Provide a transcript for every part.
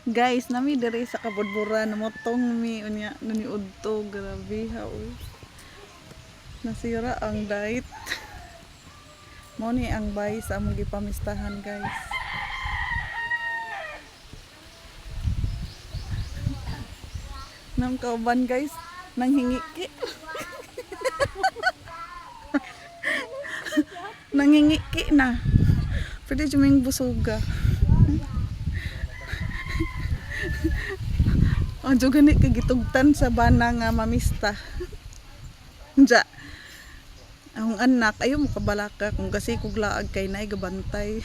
Guys, nami diri sa kabudburan namotong mi unya naniud to, grabe ha oy. Nasira ang diet. Mo ni ang bay sa among gipamistahan, guys. Nang kauban, guys, nang hingiki. Nangingiki na. Pwede juming busuga. O jo gani kay gitugtan sa bana nga mamista. Ja. Ang anak ayo mo kabalaka kung kasi kog laag kay nay gabantay.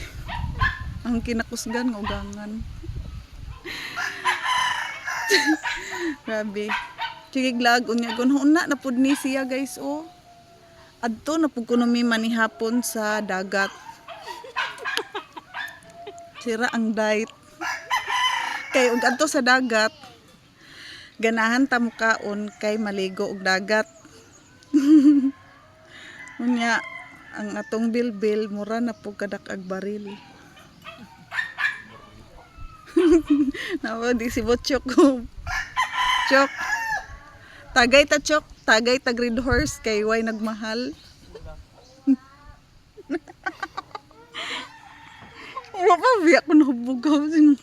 Ang kinakusgan nga ugangan. Grabe. Sige lag unya gun na pud ni siya, guys, oh. Adto na pud kuno mi manihapon sa dagat. Sira ang diet. Kay ug adto sa dagat ganahan ta mo kaon kay maligo og dagat. Unya ang atong bilbil mura na po kadak-ag baril. Nawa di si Botchok ko. Chok. Tagay ta chok, tagay ta Red Horse kay way nagmahal. Wala pa biya ko nabugaw sin.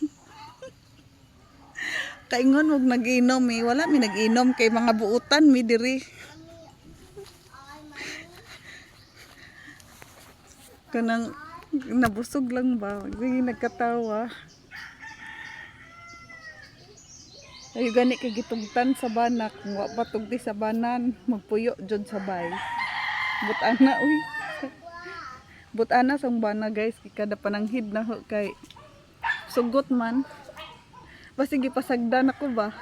Kaingon wag nag-inom eh. Wala mi nag-inom kay mga buutan mi diri. Kanang nabusog lang ba? Sige nagkatawa. Ay gani kay gitugtan sa banak, wa pa tugdi sa banan, magpuyo jud sabay. But-ana uy. But-ana sang bana, guys, kada pananghid na ho kay sugot man. Basta gipasagdan ako ba.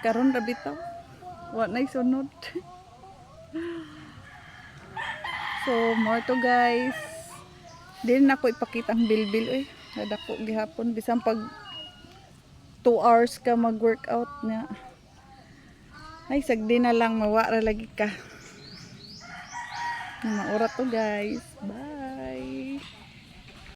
Karon ra bitaw. Wa nay sunod. So, more to, guys. Di na ako ipakita ang bilbil eh. Nadako gihapon bisan pag 2 hours ka mag-workout niya. Ay sagdi na lang mawara lagi ka. Maura to, guys. Bye.